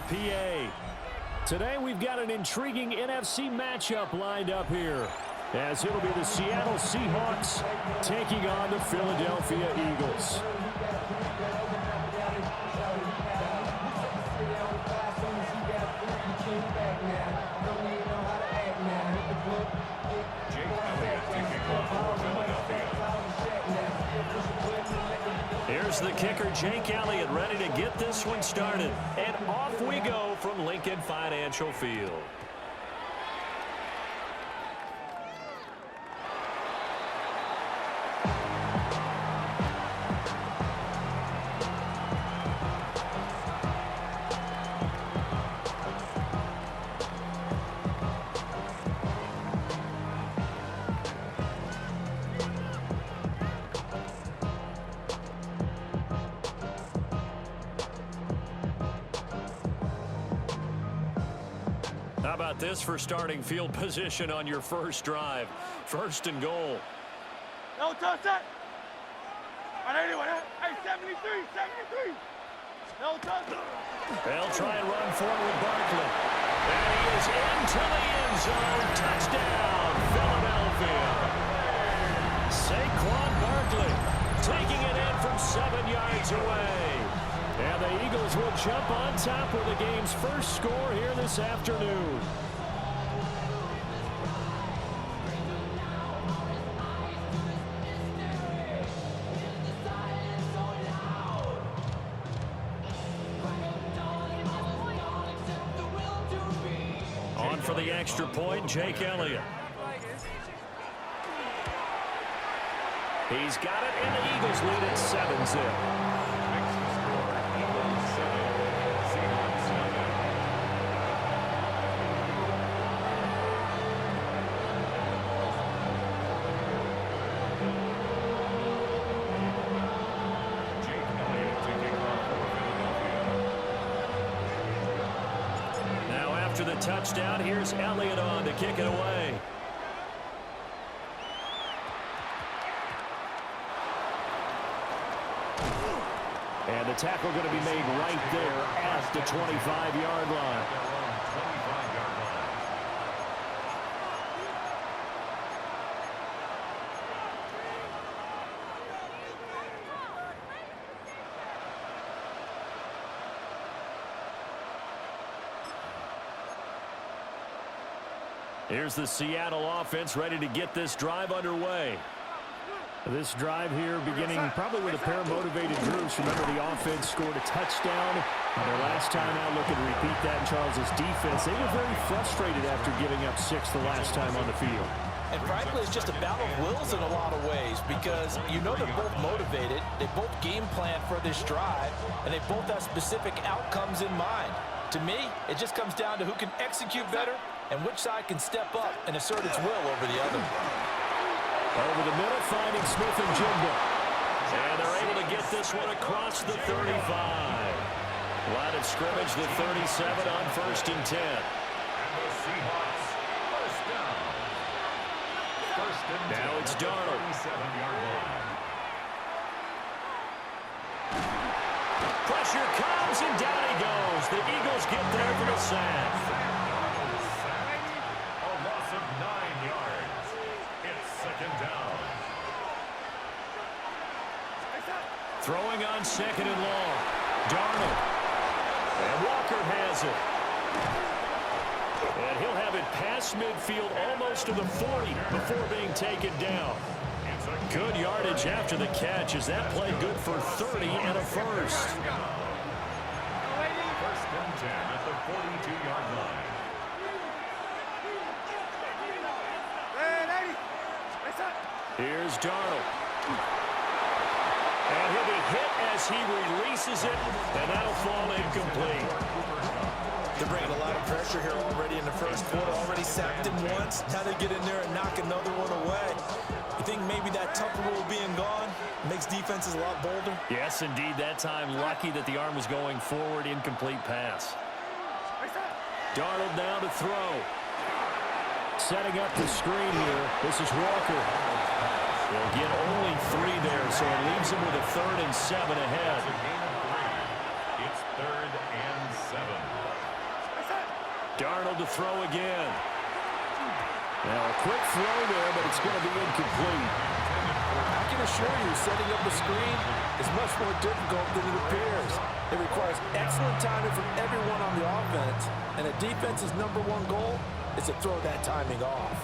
the PA. Today we've got an intriguing NFC matchup lined up here, as it'll be the Seattle Seahawks taking on the Philadelphia Eagles. Here's the kicker, Jake Elliott, ready to get this one started. And off we go from Lincoln Financial Field. How about this for starting field position on your first drive? First and goal. No, touch that. Hey, 73. No, touch. They'll try and run forward with Barkley. And he is into the end zone. Touchdown, Philadelphia. Saquon Barkley taking it in from 7 yards away. And the Eagles will jump on top with the game's first score here this afternoon. On for the extra point, Jake Elliott. He's got it, and the Eagles lead at 7-0. After the touchdown, here's Elliott on to kick it away. And the tackle going to be made right there at the 25-yard line. Here's the Seattle offense ready to get this drive underway. This drive here beginning probably with a pair of motivated groups. Remember, the offense scored a touchdown their last time out, looking to repeat that in Charles's defense. They were very frustrated after giving up 6 the last time on the field. And frankly, it's just a battle of wills in a lot of ways, because you know they're both motivated, they both game plan for this drive, and they both have specific outcomes in mind. To me, it just comes down to who can execute better and which side can step up and assert its will over the other. Over the middle, finding Smith and Jimbo. And they're able to get this one across the 35. Line of scrimmage, the 37 on 1st and 10. Now it's Darnold. Pressure comes, and down he goes. The Eagles get there for the sack. A loss of 9 yards. It's 2nd down. Throwing on 2nd and long. Darnold. And Walker has it. And he'll have it past midfield, almost to the 40, before being taken down. Good yardage after the catch, as that play good for 30 and a first. 1st and 10 at the 42-yard line. Here's Darnold. And he'll be hit as he releases it, and that'll fall incomplete. They're bringing a lot of pressure here already in the first quarter. Already sacked him once. Now they get in there and knock another one away. You think maybe that Tucker rule being gone makes defenses a lot bolder? Yes, indeed. That time, lucky that the arm was going forward. Incomplete pass. Darnold now to throw. Setting up the screen here. This is Walker. They'll get only 3 there, so it leaves him with a 3rd and 7 ahead. It's 3rd and 7. Darnold to throw again. Now a quick throw there, but it's going to be incomplete. I can assure you, setting up a screen is much more difficult than it appears. It requires excellent timing from everyone on the offense, and a defense's #1 goal is to throw that timing off.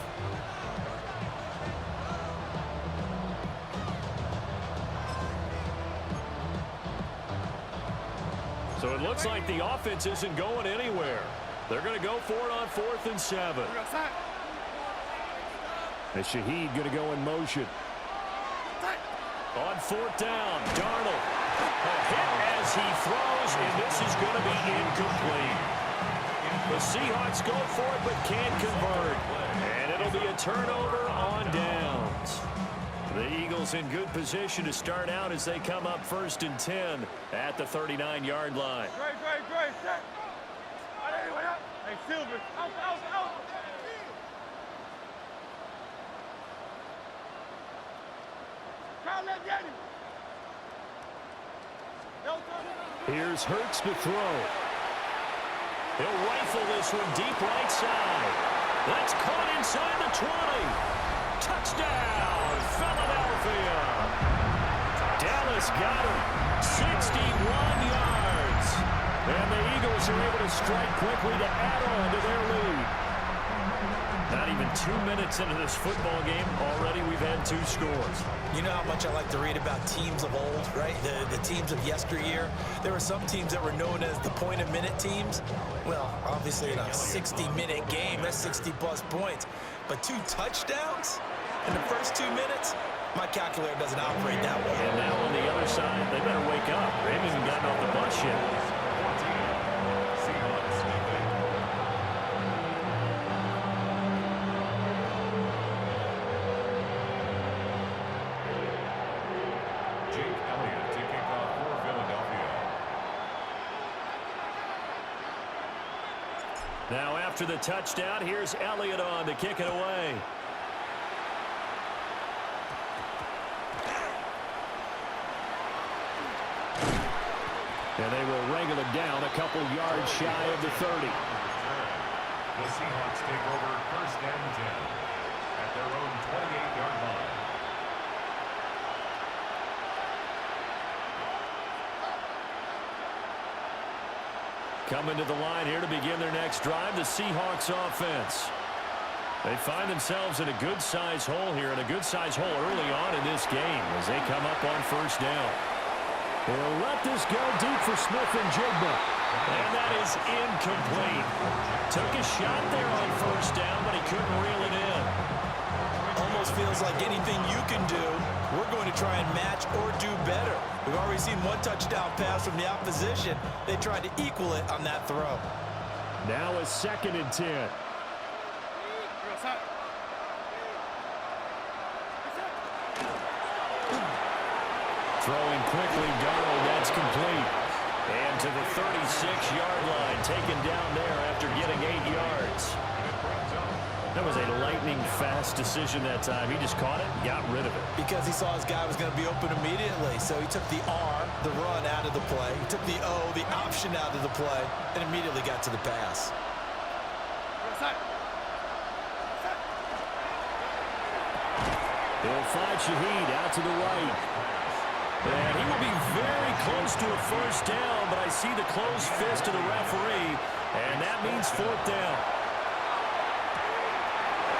So it looks like the offense isn't going anywhere. They're going to go for it on 4th and 7. And Shaheed going to go in motion. On 4th down, Darnold. A hit as he throws, and this is going to be incomplete. The Seahawks go for it but can't convert. And it'll be a turnover on downs. The Eagles in good position to start out as they come up 1st and 10 at the 39-yard line. Great, set. Hey, Silver, out. Here's Hurts to throw. He'll rifle this one deep right side. That's caught inside the 20. Touchdown, Philadelphia. Dallas got him. 61 yards. And the Eagles are able to strike quickly to add on to their lead. Not even 2 minutes into this football game, already we've had 2 scores. You know how much I like to read about teams of old, right? The teams of yesteryear. There were some teams that were known as the point-a-minute teams. Well, obviously in a 60-minute game, that's 60-plus points. But 2 touchdowns in the first 2 minutes? My calculator doesn't operate that way. And now on the other side, they better wake up. They haven't even gotten off the bus yet. Now after the touchdown, here's Elliott on to kick it away. And they will wrangle it down a couple yards shy of the 30. The Seahawks take over 1st and 10 at their own 28-yard line. Coming to the line here to begin their next drive, the Seahawks offense. They find themselves in a good-sized hole here, and a good-sized hole early on in this game as they come up on 1st down. They'll let this go deep for Smith and Jigba. And that is incomplete. Took a shot there on 1st down, but he couldn't reel it in. Almost feels like anything you can do, we're going to try and match or do better. We've already seen 1 touchdown pass from the opposition. They tried to equal it on that throw. Now a 2nd and 10. Throwing quickly, Darnold, that's complete. And to the 36-yard line, taken down there after getting 8 yards. That was a lightning-fast decision that time. He just caught it and got rid of it. Because he saw his guy was going to be open immediately. So he took the R, the run, out of the play. He took the O, the option, out of the play, and immediately got to the pass. They'll find Shaheed out to the right. And he will be very close to a 1st down, but I see the closed fist of the referee, and that means 4th down.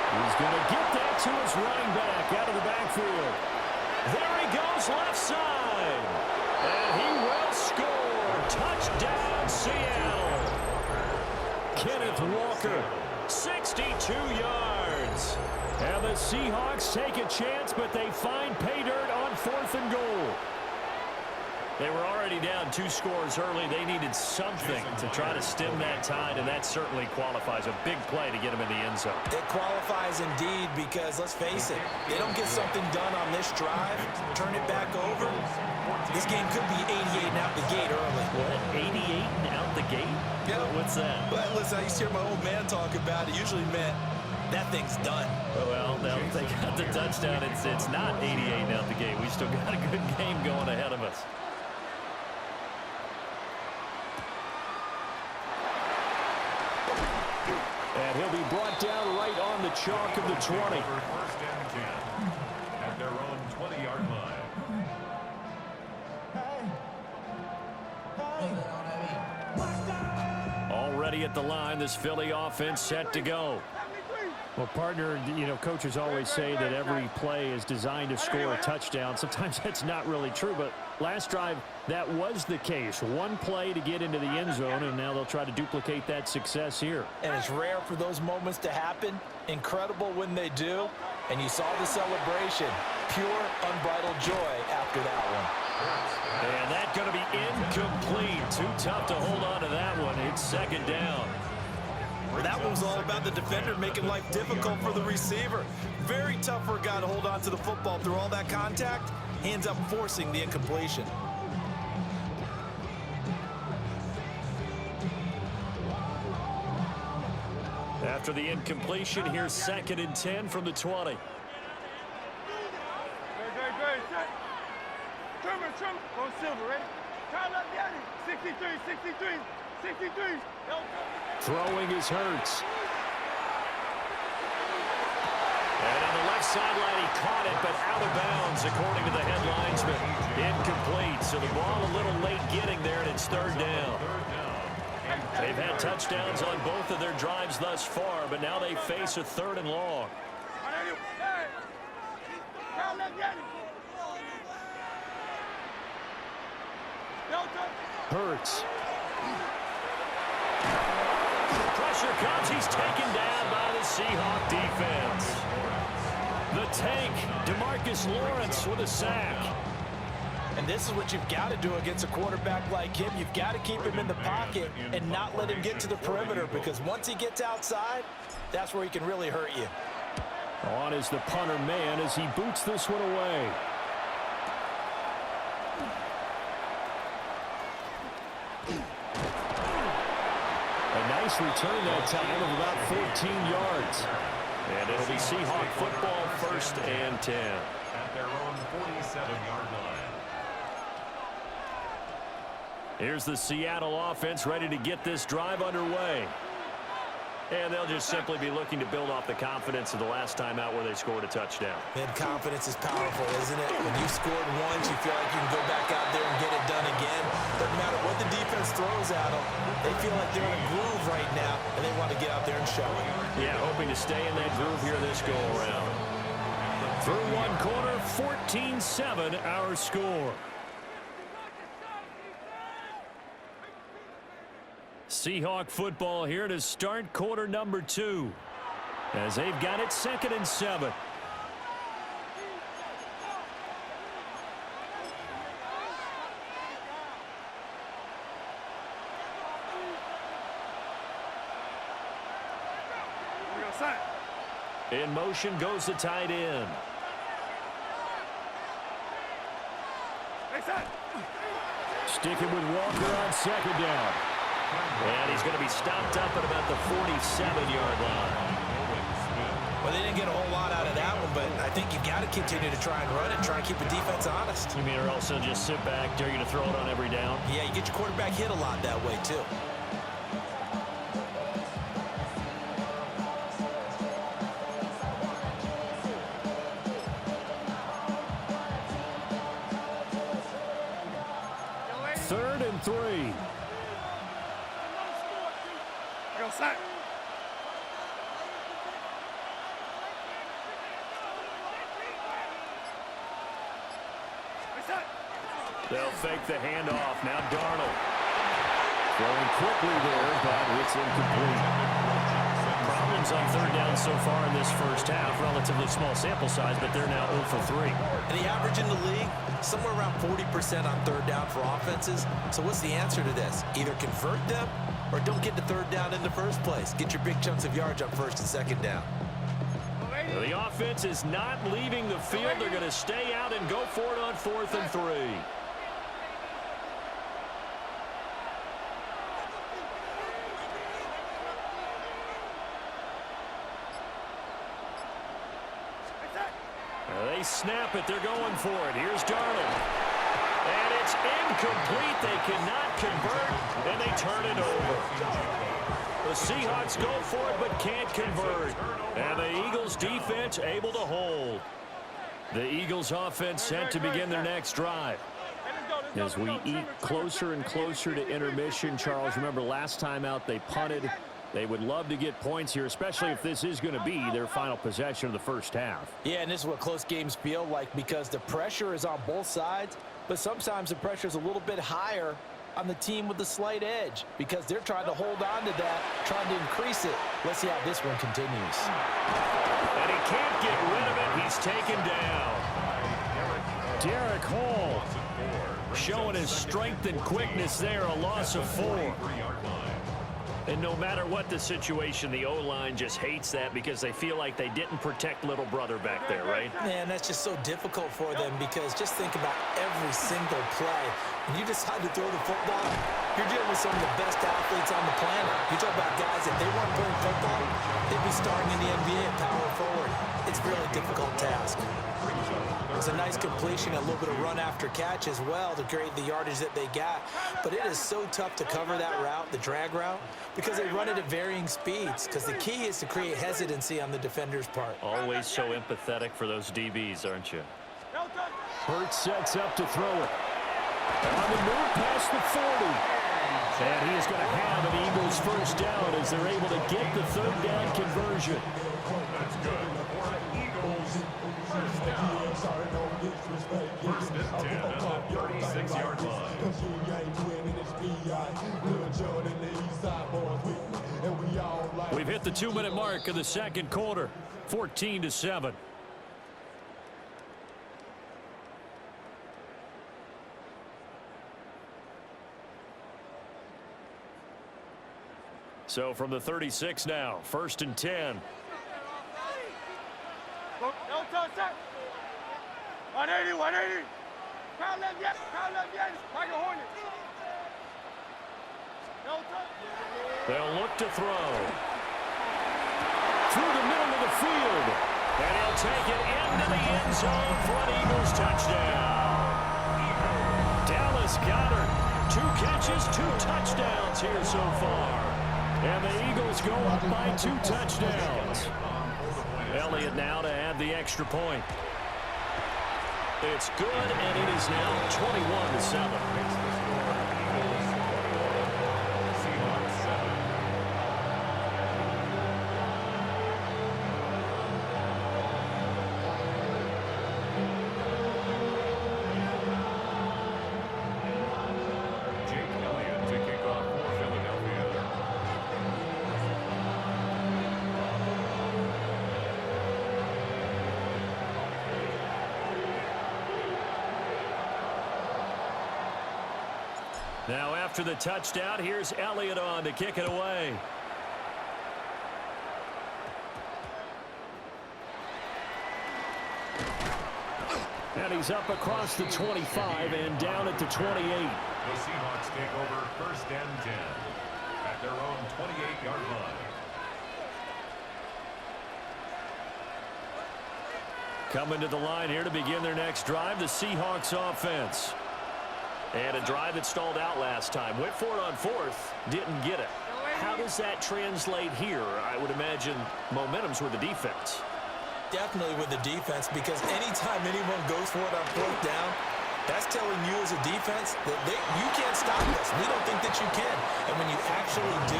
He's going to get that to his running back out of the backfield. There he goes left side. And he will score. Touchdown, Seattle. Kenneth Walker, 62 yards. And the Seahawks take a chance, but they find pay dirt on 4th and goal. They were already down 2 scores early. They needed something to try to stem that tide, and that certainly qualifies. A big play to get them in the end zone. It qualifies indeed because, let's face it, they don't get something done on this drive, turn it back over, this game could be 88 and out the gate early. What, 88 and out the gate? Yeah. What's that? Well, listen, I used to hear my old man talk about it. Usually meant that thing's done. Well, now they got the touchdown. It's not 88 and out the gate. We still got a good game going ahead of us. And he'll be brought down right on the chalk of the 20. First and 10 at their own 20-yard line. Already at the line, this Philly offense set to go. Well, partner, you know, coaches always say that every play is designed to score a touchdown. Sometimes that's not really true, but last drive, that was the case. One play to get into the end zone, and now they'll try to duplicate that success here. And it's rare for those moments to happen. Incredible when they do. And you saw the celebration. Pure, unbridled joy after that one. And that's going to be incomplete. Too tough to hold on to that one. It's second down. Well, that one was all about the defender making life difficult for the receiver. Very tough for a guy to hold on to the football through all that contact. Hands up, forcing the incompletion. After the incompletion, here's second and 10 from the 20. Very set. Trimmer. Go Silver, ready? Count up the other. 63. Throwing is Hurts. And on the left sideline, he caught it, but out of bounds, according to the head linesman. Incomplete, so the ball a little late getting there, and it's third down. They've had touchdowns on both of their drives thus far, but now they face a third and long. Hurts. Pressure comes. He's taken down by the Seahawk defense. The tank, DeMarcus Lawrence with a sack. And this is what you've got to do against a quarterback like him. You've got to keep him in the pocket and not let him get to the perimeter, because once he gets outside, that's where he can really hurt you. On is the punter man as he boots this one away. A nice return that time of about 14 yards. And it'll be Seahawk football, first and 10. At their own 47-yard line. Here's the Seattle offense ready to get this drive underway. And they'll just simply be looking to build off the confidence of the last time out where they scored a touchdown. And confidence is powerful, isn't it? When you scored once, you feel like you can go back out there and get it done again. Doesn't matter what the defense throws at them. They feel like they're in a groove right now, and they want to get out there and show it. Yeah, hoping to stay in that groove here this go-around. Through one quarter, 14-7 our score. Seahawk football here to start quarter number 2, as they've got it second and 7. In motion goes the tight end. Sticking with Walker on second down. And he's going to be stopped up at about the 47-yard line. Well, they didn't get a whole lot out of that one, but I think you've got to continue to try and run it, try and keep the defense honest. You mean, or else they'll just sit back, dare you to throw it on every down? Yeah, you get your quarterback hit a lot that way, too. Third and 3. They'll fake the handoff. Now Darnold. Throwing quickly there, but it's incomplete. Problems on third down so far in this first half. Relatively small sample size, but they're now 0 for 3. And the average in the league, somewhere around 40% on third down for offenses. So what's the answer to this? Either convert them or don't get the third down in the first place. Get your big chunks of yards on first and second down. The offense is not leaving the field. They're going to stay out and go for it on 4th and 3. They snap it. They're going for it. Here's Darnold. And it's incomplete. They cannot convert, and they turn it over. The Seahawks go for it but can't convert. And the Eagles defense able to hold. The Eagles offense set to begin their next drive. As we eat closer and closer to intermission, Charles, remember last time out they punted. They would love to get points here, especially if this is going to be their final possession of the first half. Yeah, and this is what close games feel like because the pressure is on both sides, but sometimes the pressure is a little bit higher on the team with the slight edge because they're trying to hold on to that, trying to increase it. Let's see how this one continues. And he can't get rid of it. He's taken down. Derek Hall showing his strength and quickness there, a loss of 4. And no matter what the situation, the O-line just hates that because they feel like they didn't protect little brother back there, right? Man, that's just so difficult for them because just think about every single play. When you decide to throw the football, you're dealing with some of the best athletes on the planet. You talk about guys, if they weren't playing football, they'd be starting in the NBA at power forward. It's a really difficult task. It's a nice completion, a little bit of run after catch as well to create the yardage that they got. But it is so tough to cover that route, the drag route, because they run it at varying speeds. Because the key is to create hesitancy on the defender's part. Always so empathetic for those DBs, aren't you? Hurts sets up to throw it. On the move past the 40. And he is going to have an Eagles first down as they're able to get the third down conversion. That's good for an Eagles first down. First and 10 at the 36-yard line. We've hit the 2-minute mark of the second quarter, 14-7. So from the 36 now, 1st and 10. 180, 180. Crowd left, yes. Crowd left, yes. Like a hornet. They'll look to throw. Through the middle of the field. And he'll take it into the end zone for an Eagles touchdown. Dallas Goedert, 2 catches, 2 touchdowns here so far. And the Eagles go up by 2 touchdowns. Elliott now to add the extra point. It's good, and it is now 21-7. Now after the touchdown, here's Elliott on to kick it away. And he's up across the 25 and down at the 28. The Seahawks take over 1st and 10 at their own 28-yard line. Coming to the line here to begin their next drive, the Seahawks offense. And a drive that stalled out last time. Went for it on 4th, didn't get it. How does that translate here? I would imagine momentum's with the defense. Definitely with the defense, because anytime anyone goes for it on 4th down, that's telling you as a defense that you can't stop us. We don't think that you can. And when you actually do,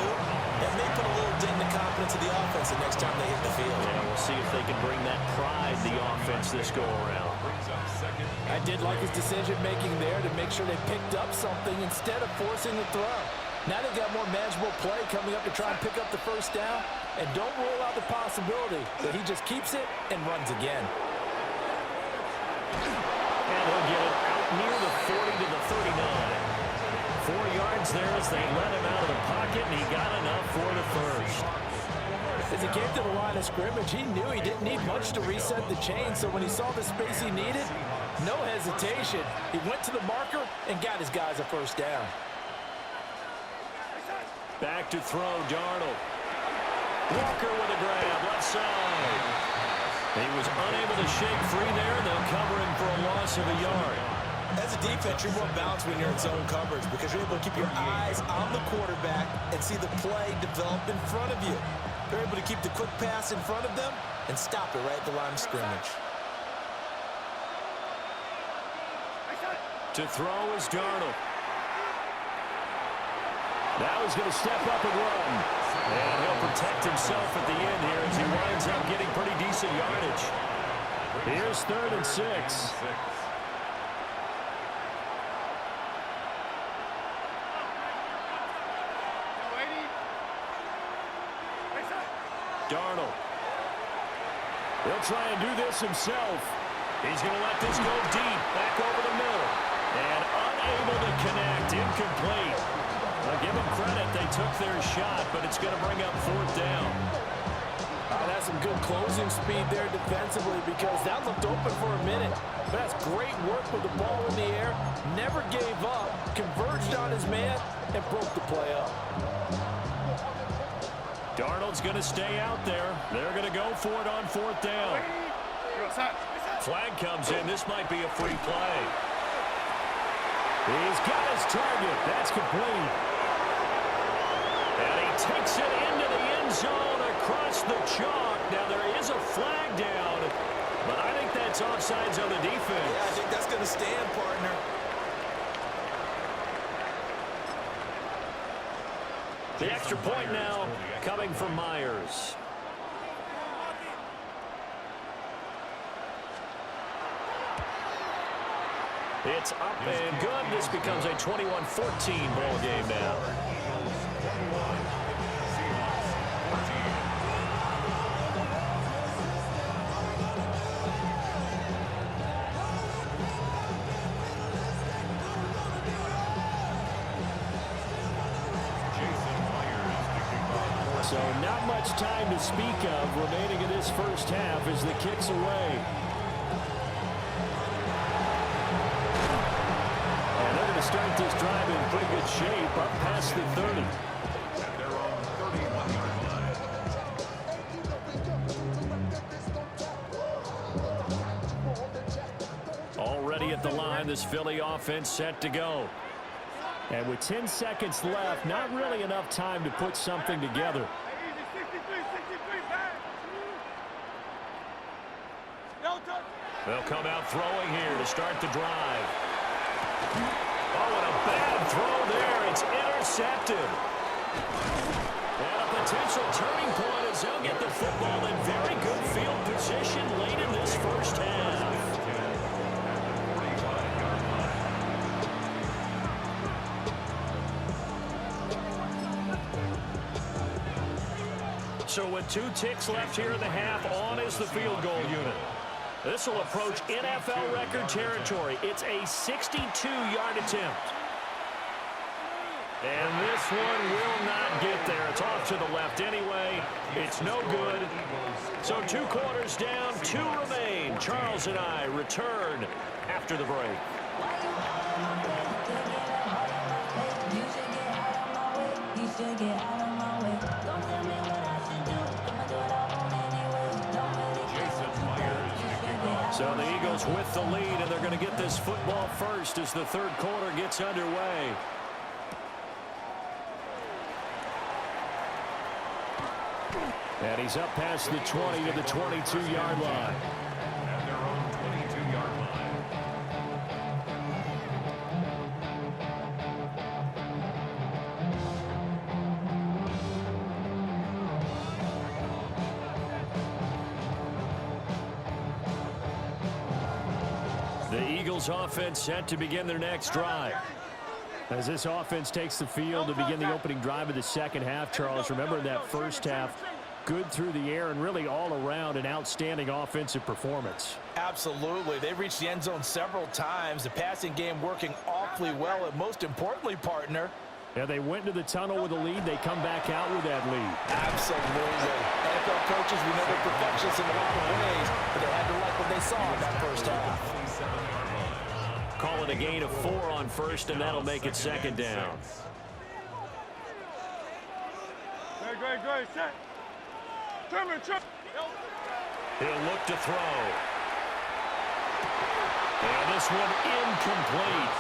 that may put a little dent in the confidence of the offense the next time they hit the field. Yeah, we'll see if they can bring that pride the offense this go-around. I did like his decision-making there to make sure they picked up something instead of forcing the throw. Now they've got more manageable play coming up to try and pick up the first down. And don't rule out the possibility that he just keeps it and runs again. And he'll get it out near the 40 to the 39. 4 yards there as they let him out of the pocket, and he got enough for the first. As he came to the line of scrimmage, he knew he didn't need much to reset the chain, so when he saw the space he needed, no hesitation. He went to the marker and got his guys a first down. Back to throw, Darnold. Walker with a grab, left side. He was unable to shake free there. They'll cover him for a loss of a yard. As a defense, you're more balanced when you're in zone coverage because you're able to keep your eyes on the quarterback and see the play develop in front of you. They're able to keep the quick pass in front of them and stop it right at the line of scrimmage. To throw is Darnold. Now he's going to step up and run. And he'll protect himself at the end here as he winds up getting pretty decent yardage. Here's 3rd and 6. Darnold. He'll try and do this himself. He's going to let this go deep, back over the middle. And unable to connect, incomplete. I'll give them credit, they took their shot, but it's going to bring up 4th down. That's some good closing speed there defensively because that looked open for a minute. But that's great work with the ball in the air. Never gave up, converged on his man, and broke the play up. Darnold's going to stay out there. They're going to go for it on 4th down. Flag comes in. This might be a free play. He's got his target. That's complete. And he takes it into the end zone across the chalk. Now there is a flag down, but I think that's offsides on the defense. Yeah, I think that's going to stand, partner. The extra point now coming from Myers. It's up and good. This becomes a 21-14 ball game now. So not much time to speak of remaining in this first half as the kick's away. And they're going to start this drive in pretty good shape up past the 30. At their own 31-yard line. Already at the line, this Philly offense set to go. And with 10 seconds left, not really enough time to put something together. They'll come out throwing here to start the drive. Oh, and a bad throw there. It's intercepted. And a potential turning point as they'll get the football in very good field position late in this first half. So with 2 ticks left here in the half, on is the field goal unit. This will approach NFL record territory. It's a 62-yard attempt. And this one will not get there. It's off to the left anyway. It's no good. So 2 quarters down, 2 remain. Charles and I return after the break. So the Eagles with the lead, and they're going to get this football first as the third quarter gets underway. And he's up past the 20 to the 22-yard line. At their own 22-yard line. The Eagles offense set to begin their next drive. As this offense takes the field to begin the opening drive of the second half, Charles, remember in that first half, good through the air and really all around an outstanding offensive performance. Absolutely. They reached the end zone several times. The passing game working awfully well, and most importantly, partner, yeah, they went into the tunnel with a lead. They come back out with that lead. absolutely. NFL coaches, we know they're perfectionists in a lot of ways, but they had to like what they saw in that first half. Call it a gain of 4 on first, and that'll make it second down. Great. Set. Turn. He'll look to throw. And this one incomplete.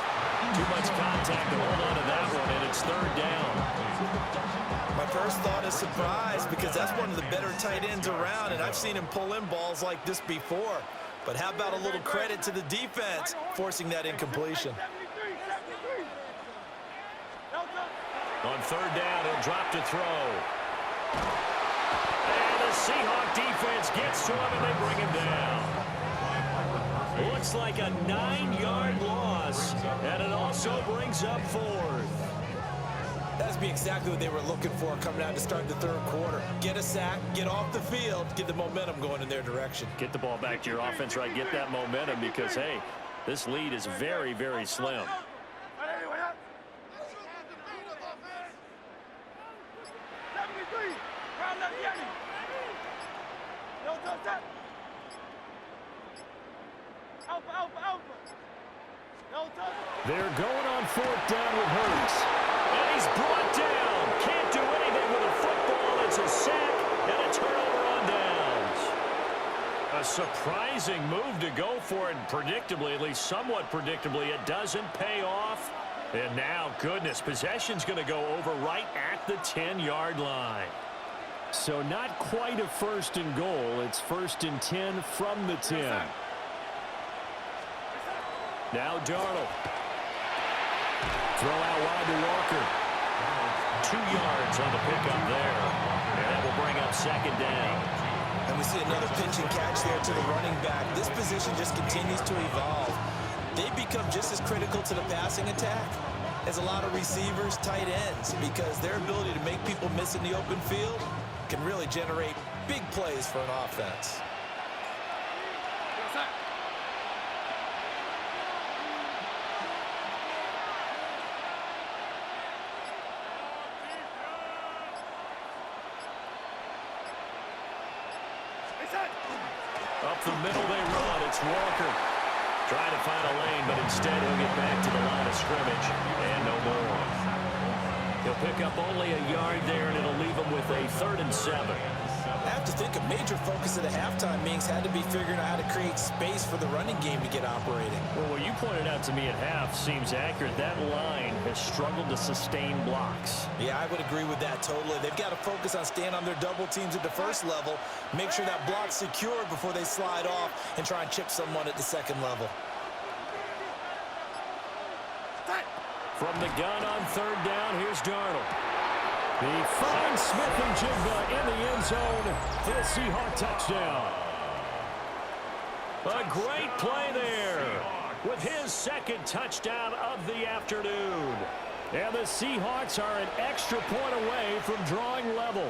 Too much contact to hold on to that one, and it's third down. My first thought is surprise because that's one of the better tight ends around, and I've seen him pull in balls like this before. But how about a little credit to the defense forcing that incompletion? On third down, he'll drop to throw. And the Seahawk defense gets to him, and they bring him down. Looks like a 9-yard loss, and it also brings up fourth. That'd be exactly what they were looking for coming out to start the third quarter. Get a sack, get off the field, get the momentum going in their direction. Get the ball back to your offense, right? Get that momentum because, hey, this lead is very, very slim. They're going on fourth down with Hurts. And he's brought down. Can't do anything with a football. It's a sack and a turnover on downs. A surprising move to go for it. Predictably, at least somewhat predictably, it doesn't pay off. And now, goodness, possession's going to go over right at the 10-yard line. So not quite a first and goal. It's first and 10 from the 10. Now Darnold. Throw out wide to Walker. 2 yards on the pickup there. And that will bring up second down. And we see another pitch and catch there to the running back. This position just continues to evolve. They become just as critical to the passing attack as a lot of receivers, tight ends, because their ability to make people miss in the open field can really generate big plays for an offense. Up the middle they run. It's Walker. Trying to find a lane, but instead he'll get back to the line of scrimmage. And no more. He'll pick up only a yard there, and it'll leave him with a 3rd and 7. I have to think a major focus of the halftime meetings had to be figuring out how to create space for the running game to get operating. Well, what you pointed out to me at half seems accurate. That line has struggled to sustain blocks. Yeah, I would agree with that totally. They've got to focus on staying on their double teams at the first level, make sure that block's secured before they slide off and try and chip someone at the second level. From the gun on third down, here's Darnold. He finds Smith and Jigba in the end zone for the Seahawk touchdown. A great play there with his second touchdown of the afternoon. And the Seahawks are an extra point away from drawing level.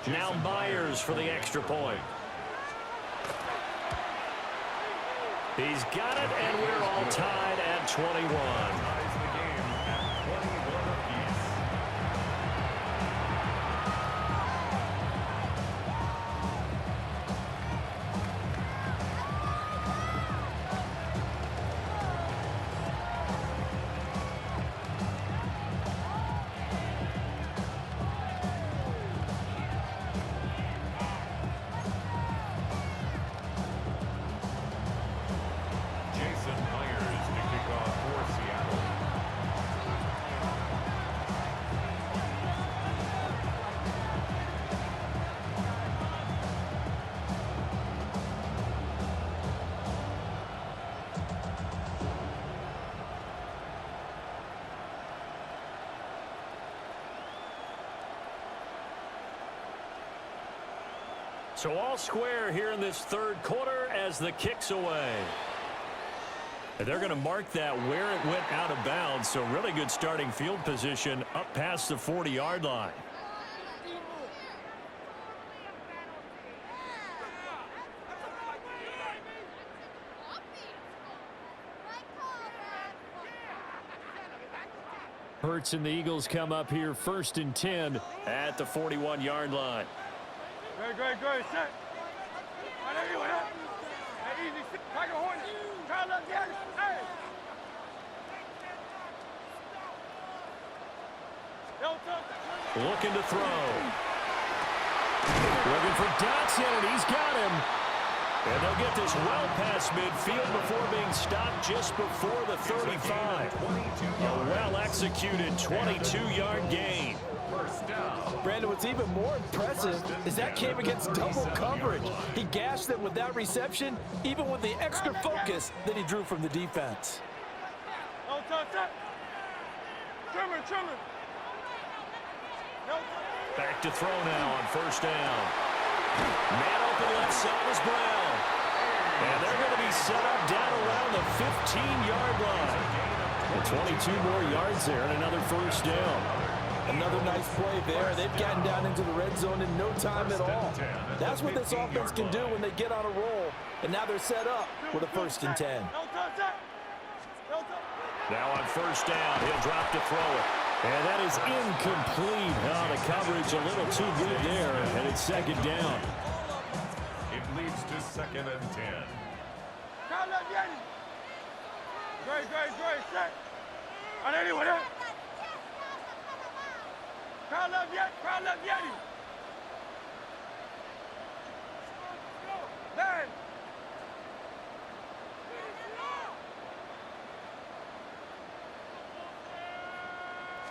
Now Myers for the extra point. He's got it, and we're all tied at 21. So all square here in this third quarter as the kick's away. And they're going to mark that where it went out of bounds. So really good starting field position up past the 40-yard line. Hurts and the Eagles come up here 1st and 10 at the 41-yard line. Good, set. Easy, like a hornet. Try to look down. Hey. Looking to throw. Looking for Dotson, and he's got him. And they'll get this well past midfield before being stopped just before the 35. A well-executed 22-yard gain. Brandon, what's even more impressive is that came against double coverage. He gashed them with that reception, even with the extra focus that he drew from the defense. No touch. Trimmer. No touch. Back to throw now on first down. Man open left side is Brown. And they're going to be set up down around the 15-yard line. And 22 more yards there and another first down. Another nice play there. They've gotten down into the red zone in no time at all. That's what this offense can do when they get on a roll. And now they're set up with a 1st and 10. Now on first down, he'll drop to throw it. And that is incomplete. Oh, the coverage a little too good there, and it's 2nd down. It leads to 2nd and 10. Great. Set. On anyone else? Crowd love Yeti. Man.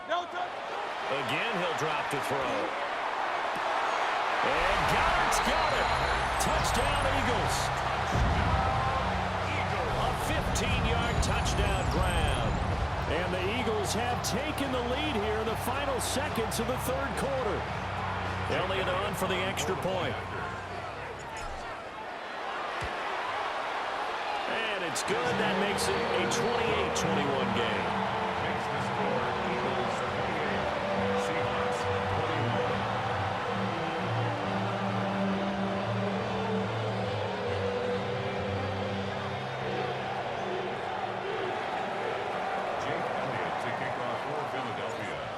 No touch. Again, he'll drop to throw. And Goddard's got it. Touchdown, Eagles. A 15-yard touchdown ground. And the Eagles have taken the lead here in the final seconds of the 3rd quarter. Elliott on for the extra point. And it's good. That makes it a 28-21 game. Makes the score Eagles 28, Seahawks 21.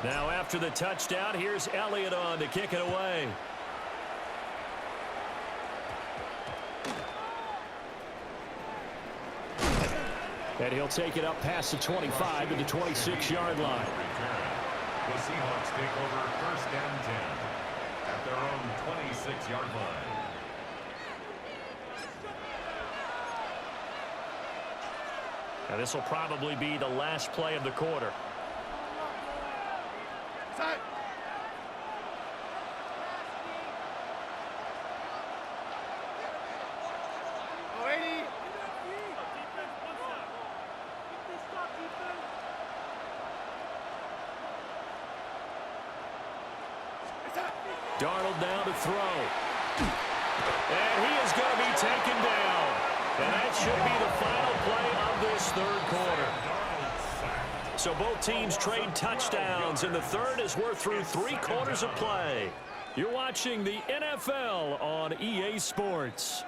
Now after the touchdown, here's Elliott on to kick it away. And he'll take it up past the 25 to the 26-yard line. The Seahawks take over 1st and 10 at their own 26-yard line. Now this will probably be the last play of the quarter. Side. Darnold now to throw. And he is going to be taken down. And that should be the final play of this 3rd quarter. So both teams trade touchdowns, and the 3rd as we're through 3 quarters of play. You're watching the NFL on EA Sports.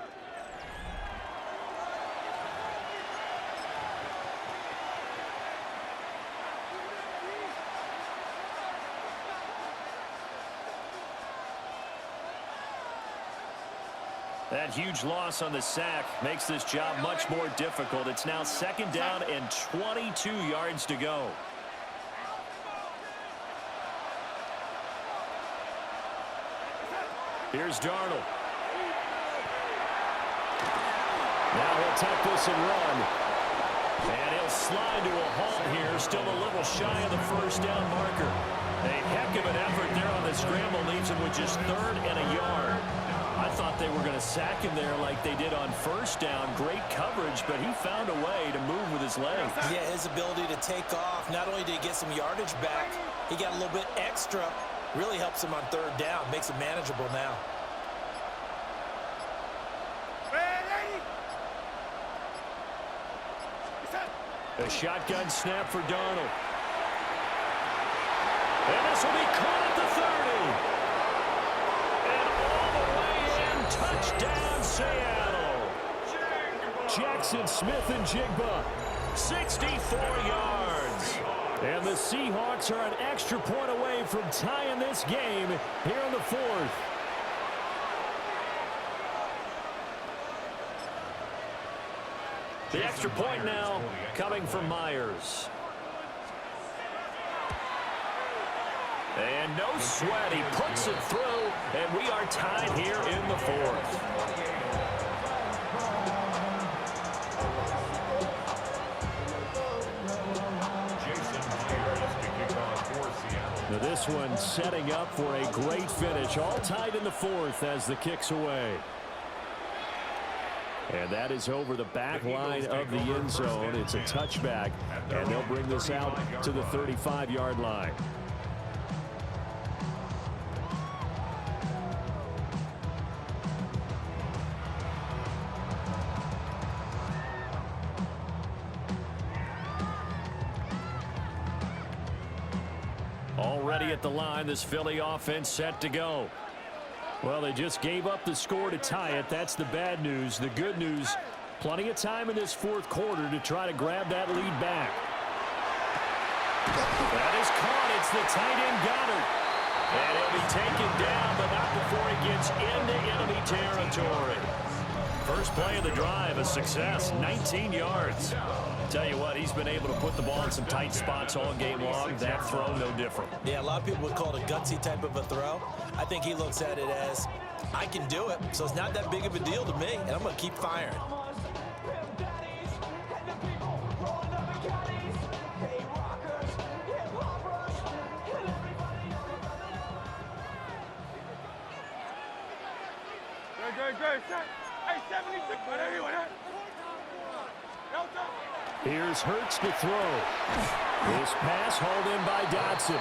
That huge loss on the sack makes this job much more difficult. It's now 2nd down and 22 yards to go. Here's Darnold. Now he'll take this and run. And he'll slide to a halt here, still a little shy of the 1st down marker. A heck of an effort there on the scramble, leaves him with just 3rd and a yard. I thought they were going to sack him there like they did on 1st down. Great coverage, but he found a way to move with his legs. Yeah, his ability to take off, not only did he get some yardage back, he got a little bit extra. Really helps him on 3rd down, makes it manageable now. A shotgun snap for Darnold. And this will be caught at the 30. And all the way in, touchdown Seattle. Jackson Smith and Jigba, 64 yards. And the Seahawks are an extra point away from tying this game here in the 4th. The extra point now coming from Myers. And no sweat, he puts it through, and we are tied here in the 4th. This one setting up for a great finish. All tied in the fourth as the kick's away. And that is over the back line of the end zone. It's a touchback, and they'll bring this out to the 35-yard line. Already at the line, this Philly offense set to go. Well, they just gave up the score to tie it. That's the bad news. The good news, plenty of time in this fourth quarter to try to grab that lead back. That is caught. It's the tight end Goddard. And he'll be taken down, but not before he gets into enemy territory. First play of the drive, a success, 19 yards. Tell you what, he's been able to put the ball in some tight spots all game long. That throw, no different. Yeah, a lot of people would call it a gutsy type of a throw. I think he looks at it as, I can do it, so it's not that big of a deal to me, and I'm going to keep firing. Good. Hey, 76. Here's Hurts to throw. This pass hauled in by Dotson.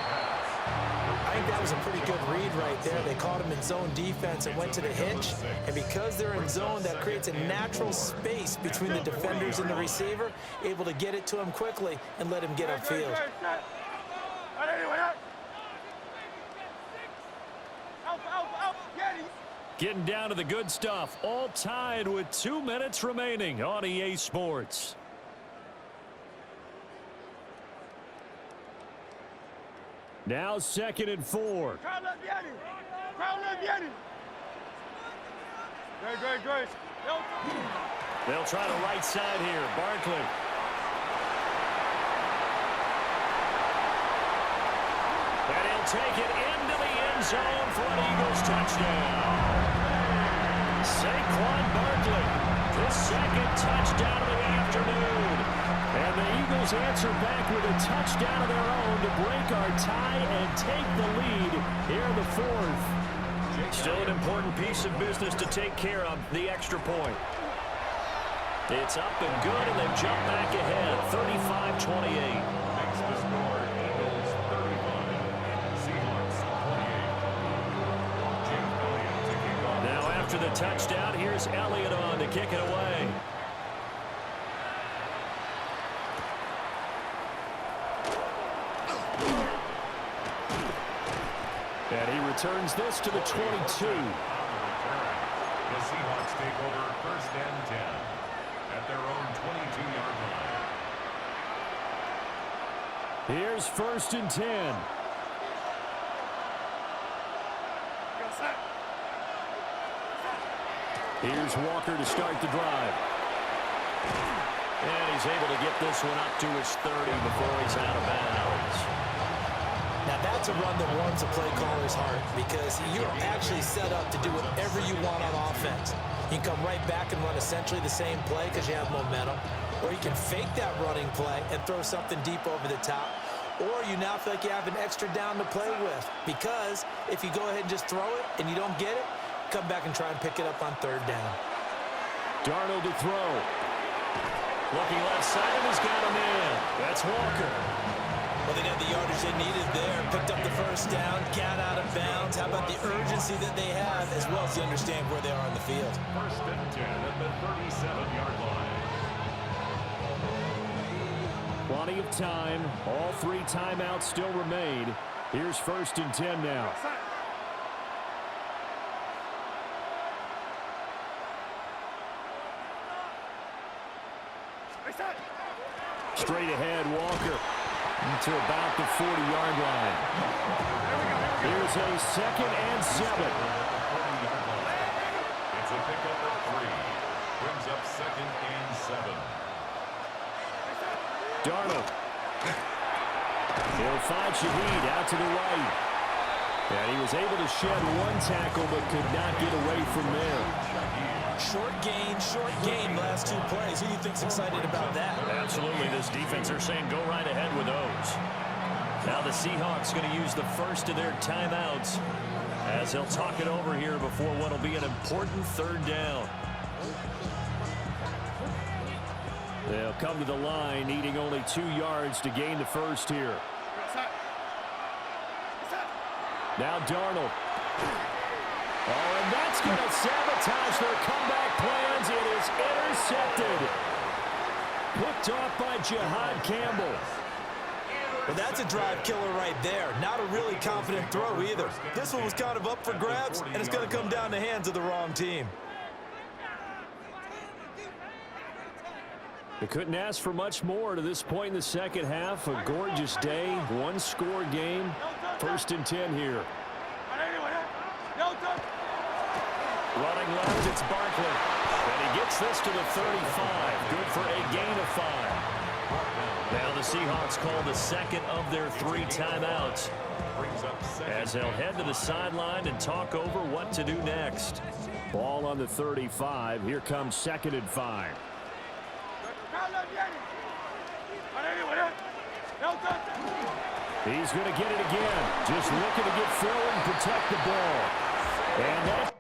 I think that was a pretty good read right there. They caught him in zone defense and went to the hitch. And because they're in zone, that creates a natural space between the defenders and the receiver, able to get it to him quickly and let him get upfield. Getting down to the good stuff. All tied with 2 minutes remaining on EA Sports. Now 2nd and 4. Good. They'll try the right side here. Barkley. And he'll take it into the end zone for an Eagles touchdown. Saquon Barkley, his second touchdown of the afternoon. And the Eagles answer back with a touchdown of their own to break our tie and take the lead here in the fourth. Still an important piece of business to take care of, the extra point. It's up and good, and they've jumped back ahead, 35-28. Makes the score Eagles 35, Seahawks 28. Jim Elliott to kick off. Now after the touchdown, here's Elliott on to kick it away. And he returns this to the 22. The Seahawks take over 1st and 10 at their own 22-yard line. Here's 1st and 10. Here's Walker to start the drive. And he's able to get this one up to his 30 before he's out of bounds. Now that's a run that warms a play caller's heart because you're actually set up to do whatever you want on offense. You can come right back and run essentially the same play because you have momentum, or you can fake that running play and throw something deep over the top, or you now feel like you have an extra down to play with because if you go ahead and just throw it and you don't get it, come back and try and pick it up on 3rd down. Darnold to throw. Looking left side, and he's got him in. That's Walker. Well, they got the yardage they needed there, picked up the 1st down, got out of bounds. How about the urgency that they have, as well as you understand where they are on the field? 1st and 10 at the 37-yard line. Plenty of time. All 3 timeouts still remain. Here's 1st and 10 now. Straight ahead, Walker to about the 40-yard line. Here's a 2nd and 7. It's a pickup of 3. Brings up 2nd and 7. Darnold. He'll find Shaheed out to the right. And he was able to shed 1 tackle but could not get away from there. Short gain, last 2 plays. Who do you think's excited about that? Absolutely. This defense are saying go right ahead with those. Now the Seahawks going to use the first of their timeouts as they'll talk it over here before what will be an important third down. They'll come to the line needing only 2 yards to gain the first here. Now Darnold. Oh, and that's going to sabotage their comeback plans. It is intercepted. Picked off by Jihad Campbell. Well, that's a drive killer right there. Not a really confident throw either. This one was kind of up for grabs, and it's going to come down the hands of the wrong team. They couldn't ask for much more to this point in the second half. A gorgeous day, one-score game. 1st and 10 here. Running left, it's Barkley. And he gets this to the 35. Good for a gain of 5. Now the Seahawks call the second of their 3 timeouts as they'll head to the sideline and talk over what to do next. Ball on the 35. Here comes 2nd and 5. He's going to get it again. Just looking to get forward and protect the ball. And that